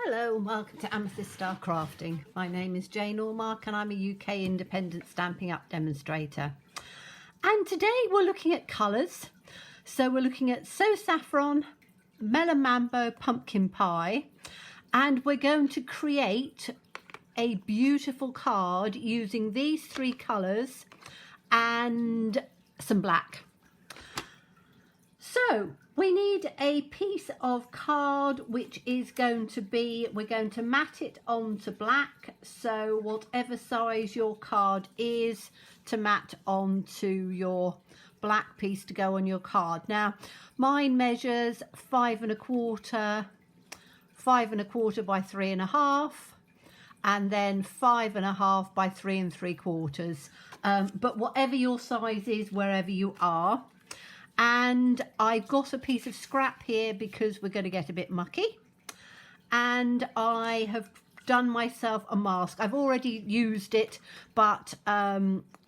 Hello and welcome to Amethyst Star Crafting. My name is Jane Allmark and I'm a UK independent Stampin' Up demonstrator. And today we're looking at colours. So we're looking at So Saffron, Melon Mambo, Pumpkin Pie, and we're going to create a beautiful card using these three colours and some black. So we need a piece of card which is going to be, we're going to mat it onto black, so whatever size your card is to mat onto your black piece to go on your card. Now mine measures 5 1/4, 5 1/4 by 3 1/2, and then 5 1/2 by 3 3/4, but whatever your size is wherever you are. And I've got a piece of scrap here because we're going to get a bit mucky, and I have done myself a mask. I've already used it, but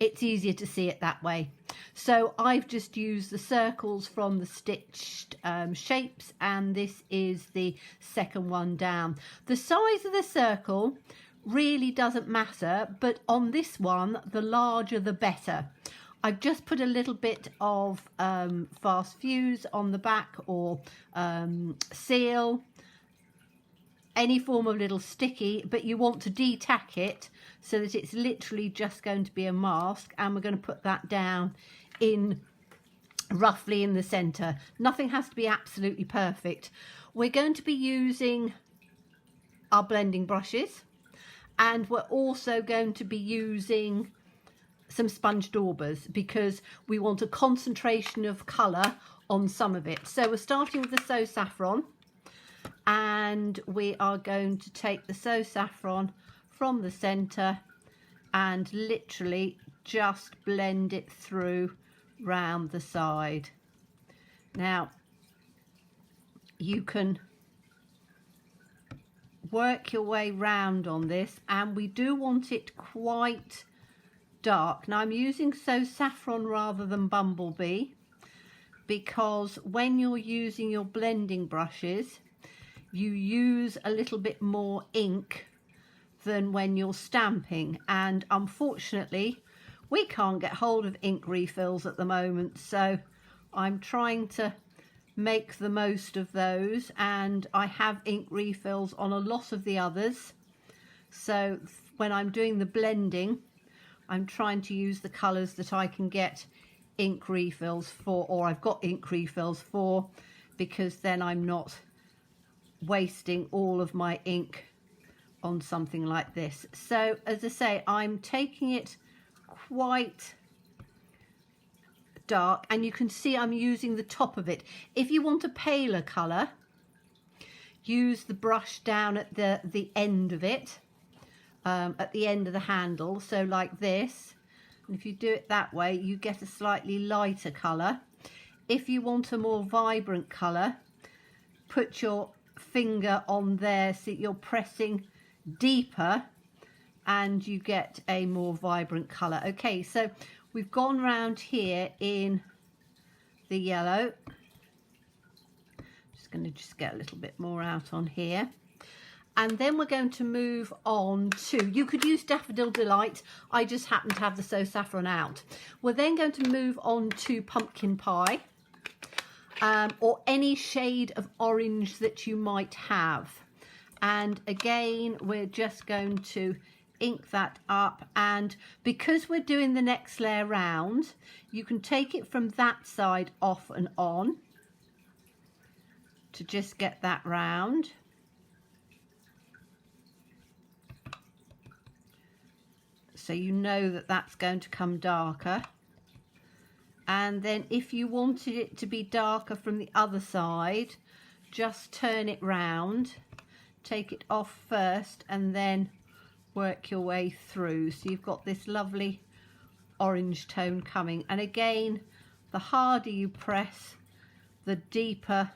it's easier to see it that way. So I've just used the circles from the stitched shapes, and this is the second one down. The size of the circle really doesn't matter, but on this one the larger the better. I've just put a little bit of fast fuse on the back, or seal, any form of little sticky, but you want to de-tack it so that it's literally just going to be a mask, and we're going to put that down in roughly in the center. Nothing has to be absolutely perfect. We're going to be using our blending brushes, and we're also going to be using some sponge daubers because we want a concentration of colour on some of it. So we're starting with the So Saffron, and we are going to take the So Saffron from the centre and literally just blend it through round the side. Now you can work your way round on this, and we do want it quite dark. Now I'm using So Saffron rather than Bumblebee because when you're using your blending brushes you use a little bit more ink than when you're stamping, and unfortunately we can't get hold of ink refills at the moment, so I'm trying to make the most of those, and I have ink refills on a lot of the others, so when I'm doing the blending I'm trying to use the colours that I can get ink refills for, or I've got ink refills for, because then I'm not wasting all of my ink on something like this. So as I say, I'm taking it quite dark, and you can see I'm using the top of it. If you want a paler colour, use the brush down at the end of it. At the end of the handle, so like this, and if you do it that way you get a slightly lighter colour. If you want a more vibrant colour, put your finger on there so you're pressing deeper and you get a more vibrant colour. Okay, so we've gone round here in the yellow. Just going to get a little bit more out on here. And then we're going to move on to, you could use Daffodil Delight, I just happen to have the So Saffron out. We're then going to move on to Pumpkin Pie, or any shade of orange that you might have. And again, we're just going to ink that up, and because we're doing the next layer round, you can take it from that side off and on to just get that round. So you know that that's going to come darker, and then if you wanted it to be darker from the other side, just turn it round, take it off first and then work your way through, so you've got this lovely orange tone coming. And again, the harder you press, the deeper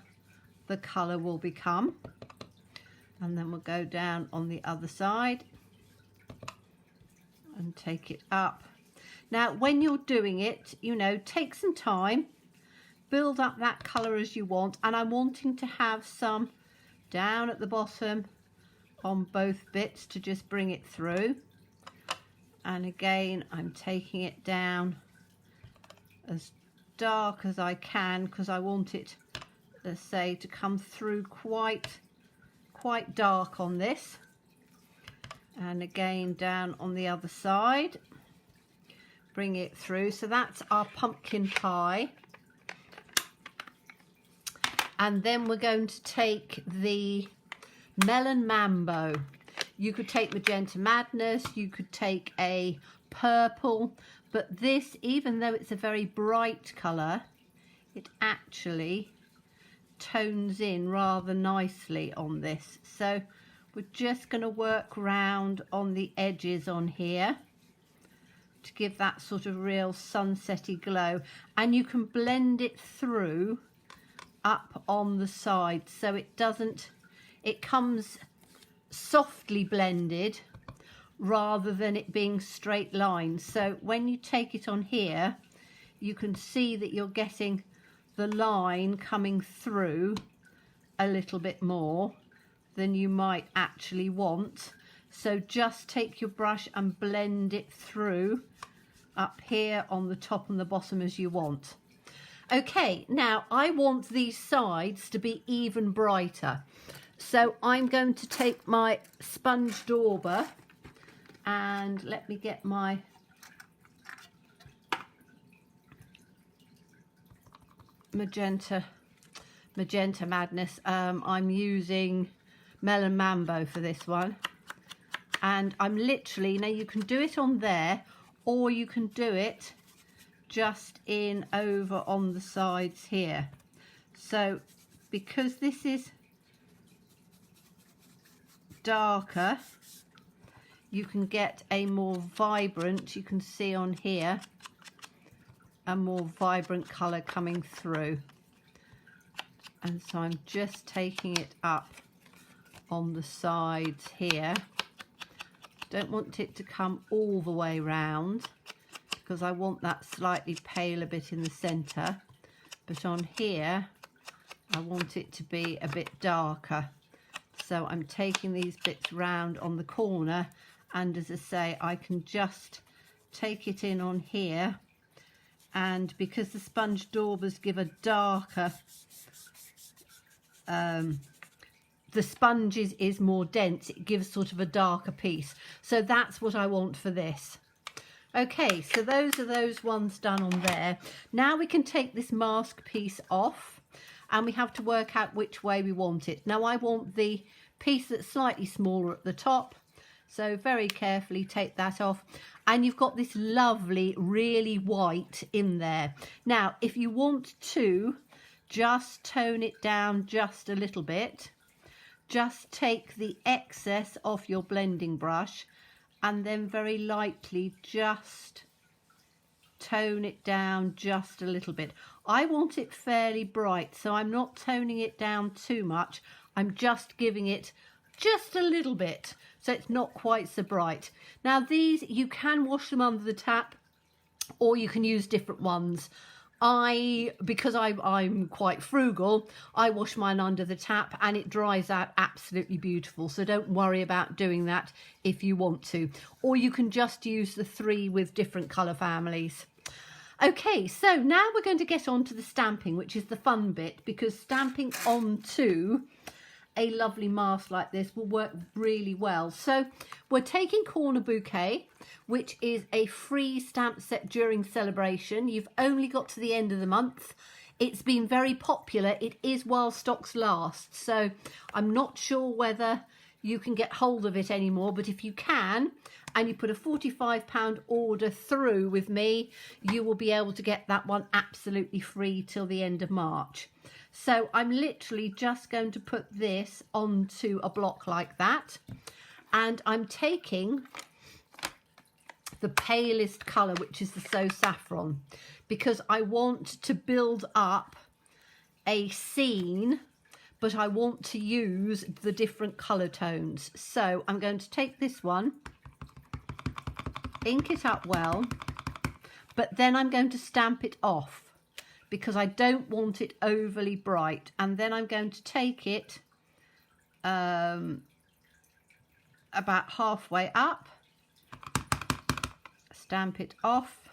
the colour will become. And then we'll go down on the other side and take it up. Now when you're doing it, you know, take some time, build up that colour as you want, and I'm wanting to have some down at the bottom on both bits to just bring it through. And again, I'm taking it down as dark as I can because I want it, let's say, to come through quite dark on this. And again, down on the other side, bring it through. So that's our pumpkin pie. And then we're going to take the Melon Mambo. You could take Magenta Madness, you could take a purple, but this, even though it's a very bright colour, it actually tones in rather nicely on this. So we're just going to work round on the edges on here to give that sort of real sunsetty glow. And you can blend it through up on the side so it doesn't, it comes softly blended rather than it being straight lines. So when you take it on here, you can see that you're getting the line coming through a little bit more than you might actually want. So just take your brush and blend it through up here on the top and the bottom as you want. Okay, now I want these sides to be even brighter. So I'm going to take my sponge dauber and let me get my Magenta Madness. I'm using Melon Mambo for this one. And I'm literally, now you can do it on there or you can do it just in over on the sides here. So because this is darker, you can get a more vibrant, you can see on here, a more vibrant colour coming through. And so I'm just taking it up on the sides here. Don't want it to come all the way round because I want that slightly paler bit in the centre, but on here I want it to be a bit darker. So I'm taking these bits round on the corner, and as I say, I can just take it in on here, and because the sponge daubers give a darker, the sponge is more dense, it gives sort of a darker piece. So that's what I want for this. Okay, so those are those ones done on there. Now we can take this mask piece off and we have to work out which way we want it. Now I want the piece that's slightly smaller at the top, so very carefully take that off, and you've got this lovely really white in there. Now if you want to just tone it down just a little bit, just take the excess off your blending brush and then very lightly just tone it down just a little bit. I want it fairly bright, so I'm not toning it down too much. I'm just giving it just a little bit, so it's not quite so bright. Now these, you can wash them under the tap or you can use different ones. Because I'm quite frugal, I wash mine under the tap and it dries out absolutely beautiful. So don't worry about doing that if you want to. Or you can just use the 3 with different colour families. Okay, so now we're going to get on to the stamping, which is the fun bit, because stamping onto a lovely mask like this will work really well. So we're taking Corner Bouquet, which is a free stamp set during celebration. You've only got to the end of the month. It's been very popular. It is while stocks last, so I'm not sure whether you can get hold of it anymore, but if you can and you put a £45 order through with me, you will be able to get that one absolutely free till the end of March. So I'm literally just going to put this onto a block like that, and I'm taking the palest colour, which is the So Saffron, because I want to build up a scene, but I want to use the different colour tones. So I'm going to take this one, ink it up well, but then I'm going to stamp it off because I don't want it overly bright. And then I'm going to take it about halfway up, stamp it off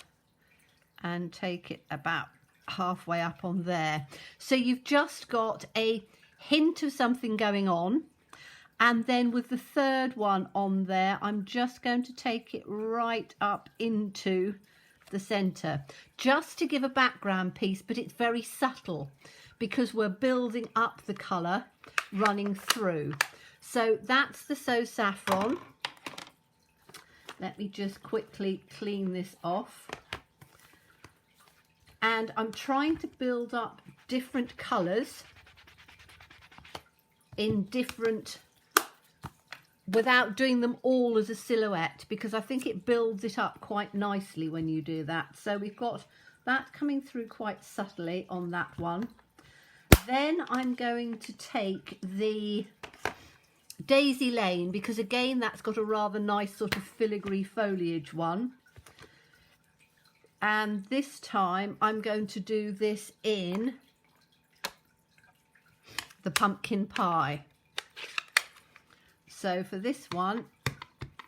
and take it about halfway up on there. So you've just got a hint of something going on. And then with the third one on there, I'm just going to take it right up into the center, just to give a background piece, but it's very subtle because we're building up the color running through. So that's the So Saffron. Let me just quickly clean this off. And I'm trying to build up different colors in different, without doing them all as a silhouette, because I think it builds it up quite nicely when you do that. So we've got that coming through quite subtly on that one. Then I'm going to take the Daisy Lane, because again that's got a rather nice sort of filigree foliage one. And this time I'm going to do this in the Pumpkin Pie. So for this one,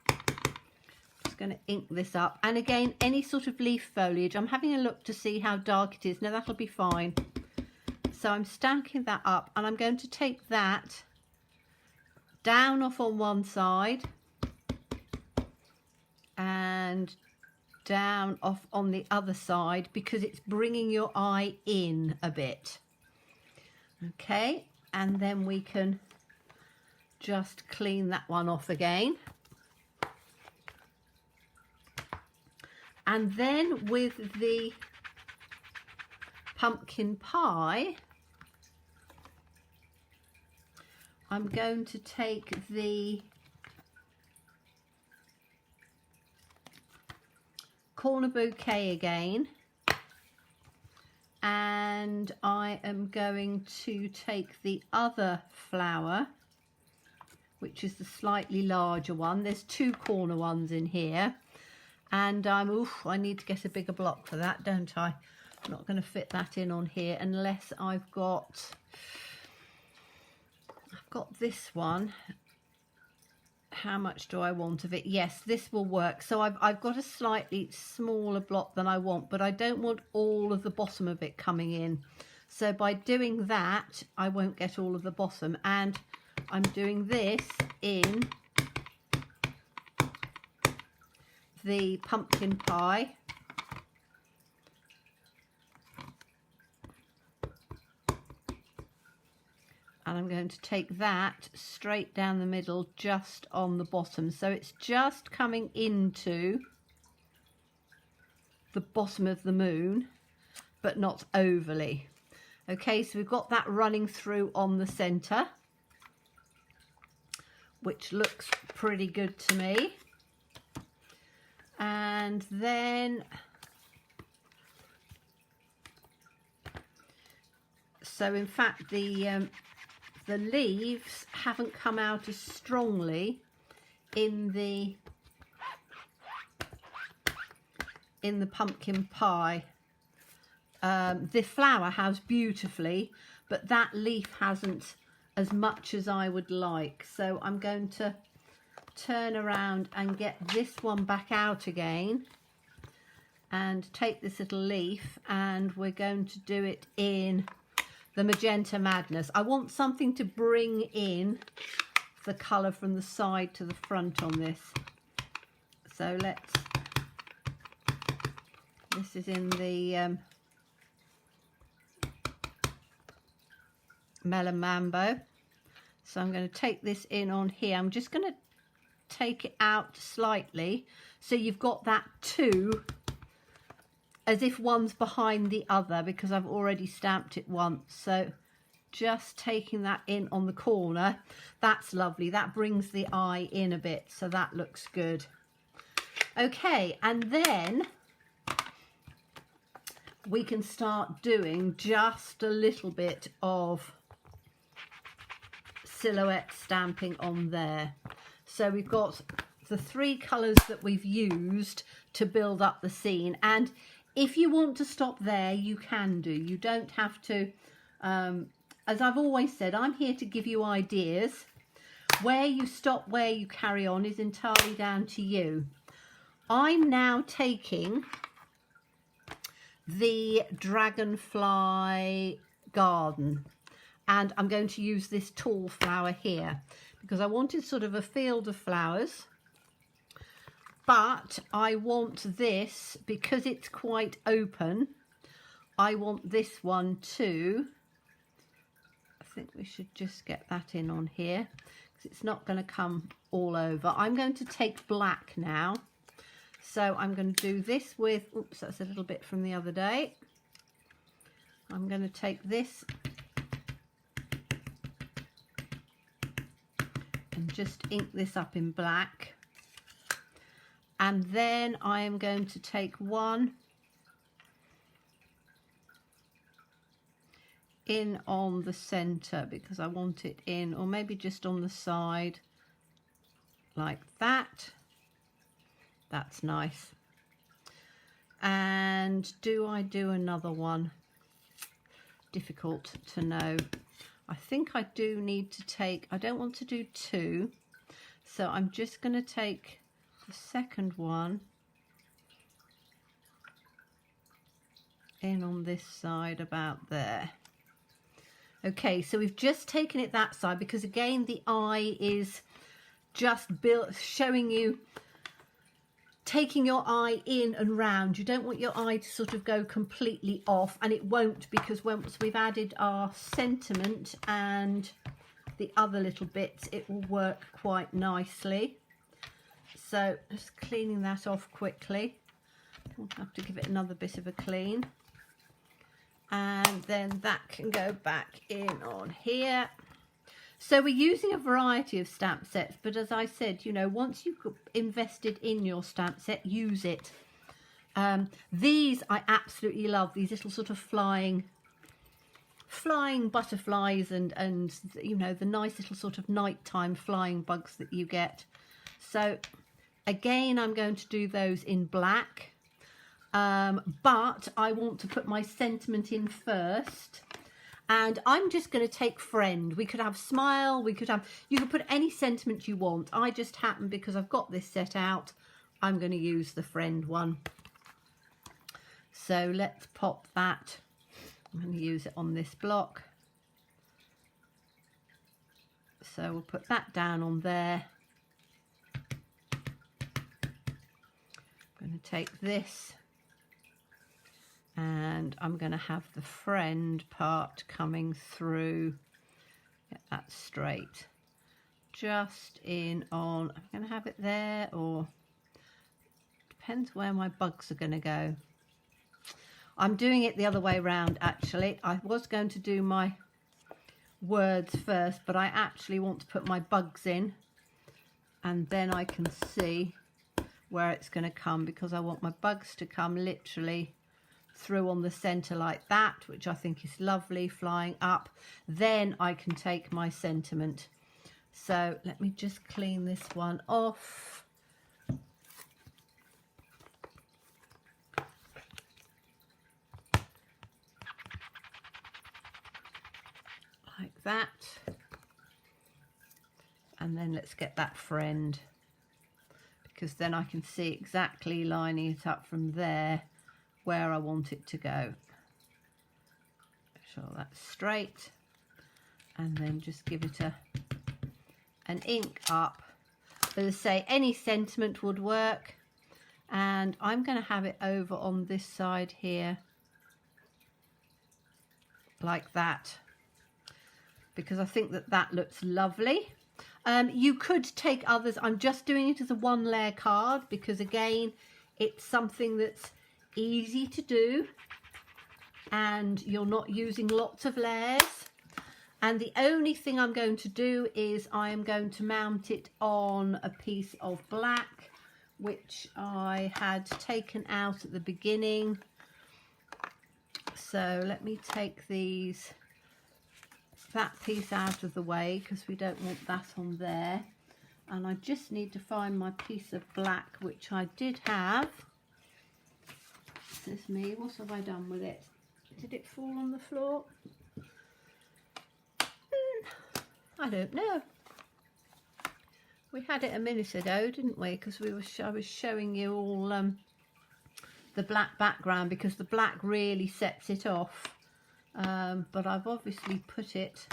I'm just going to ink this up. And again, any sort of leaf foliage, I'm having a look to see how dark it is. Now that'll be fine. So I'm stacking that up, and I'm going to take that down off on one side and down off on the other side, because it's bringing your eye in a bit. Okay, and then we can just clean that one off again. And then with the Pumpkin Pie, I'm going to take the Corner Bouquet again, and I am going to take the other flower, which is the slightly larger one. There's two corner ones in here, and I need to get a bigger block for that, don't I? I'm not going to fit that in on here unless I've got this one. How much do I want of it? Yes, this will work. So I've got a slightly smaller block than I want, but I don't want all of the bottom of it coming in. So by doing that, I won't get all of the bottom. And I'm doing this in the Pumpkin Pie. And I'm going to take that straight down the middle, just on the bottom. So it's just coming into the bottom of the moon, but not overly. Okay, so we've got that running through on the center, which looks pretty good to me. And then, so in fact the leaves haven't come out as strongly in the Pumpkin Pie. The flower has beautifully, but that leaf hasn't as much as I would like. So I'm going to turn around and get this one back out again and take this little leaf, and we're going to do it in the Magenta Madness. I want something to bring in the colour from the side to the front on this. So this is in the Melon Mambo. So I'm going to take this in on here. I'm just going to take it out slightly so you've got that two, as if one's behind the other, because I've already stamped it once. So just taking that in on the corner, that's lovely. That brings the eye in a bit, so that looks good. Okay, and then we can start doing just a little bit of silhouette stamping on there. So we've got the three colours that we've used to build up the scene, and if you want to stop there, you can do. You don't have to. As I've always said, I'm here to give you ideas. Where you stop, where you carry on is entirely down to you. I'm now taking the Dragonfly Garden, and I'm going to use this tall flower here because I wanted sort of a field of flowers, but I want this, because it's quite open, I want this one too. I think we should just get that in on here because it's not going to come all over. I'm going to take black now. So I'm going to do this with, oops, that's a little bit from the other day. I'm going to take this and just ink this up in black. And then I am going to take one in on the center because I want it in, or maybe just on the side like that. That's nice. And do I do another one? Difficult to know. I think I do need to take, I don't want to do two, so I'm just going to take the second one in on this side about there. Okay, so we've just taken it that side because again the eye is just built, showing you, taking your eye in and round. You don't want your eye to sort of go completely off, and it won't, because once we've added our sentiment and the other little bits, it will work quite nicely. So just cleaning that off quickly. We'll have to give it another bit of a clean. And then that can go back in on here. So we're using a variety of stamp sets, but as I said, you know, once you've invested in your stamp set, use it. These I absolutely love, these little sort of flying butterflies and you know, the nice little sort of nighttime flying bugs that you get. So again, I'm going to do those in black, but I want to put my sentiment in first. And I'm just going to take friend. We could have smile, we could have, you could put any sentiment you want. I just happen, because I've got this set out, I'm going to use the friend one. So let's pop that. I'm going to use it on this block. So we'll put that down on there. I'm going to take this. And I'm going to have the friend part coming through, get that straight, just in on, I'm going to have it there, or depends where my bugs are going to go. I'm doing it the other way around actually. I was going to do my words first, but I actually want to put my bugs in and then I can see where it's going to come, because I want my bugs to come literally through on the center like that, which I think is lovely, flying up. Then I can take my sentiment. So let me just clean this one off. Like that. And then let's get that friend, because then I can see exactly lining it up from there where I want it to go. Make sure that's straight, and then just give it an ink up. As I say, any sentiment would work, and I'm going to have it over on this side here like that, because I think that that looks lovely. You could take others. I'm just doing it as a one layer card because again it's something that's easy to do and you're not using lots of layers. And the only thing I'm going to do is I am going to mount it on a piece of black which I had taken out at the beginning. So let me take that piece out of the way because we don't want that on there. And I just need to find my piece of black, which I did have. This is me. What have I done with it? Did it fall on the floor? I don't know. We had it a minute ago, didn't we? Because I was showing you all the black background, because the black really sets it off. But I've obviously put it,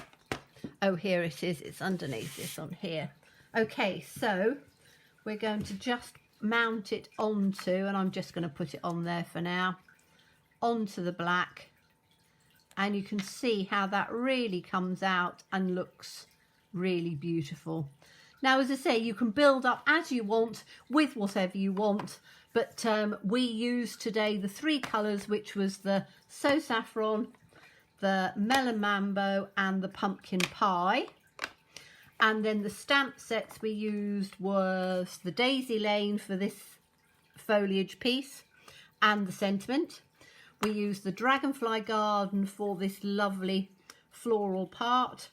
oh, here it is, it's underneath this on here. Okay, so we're going to just mount it onto, and I'm just going to put it on there for now, onto the black, and you can see how that really comes out and looks really beautiful. Now, as I say, you can build up as you want with whatever you want, but we used today the 3 colours, which was the So Saffron, the Melon Mambo and the Pumpkin Pie. And then the stamp sets we used was the Daisy Lane for this foliage piece and the sentiment. We used the Dragonfly Garden for this lovely floral part,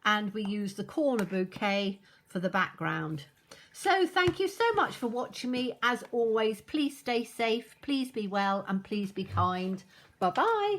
and we used the Corner Bouquet for the background. So thank you so much for watching me. As always, please stay safe, please be well, and please be kind. Bye bye.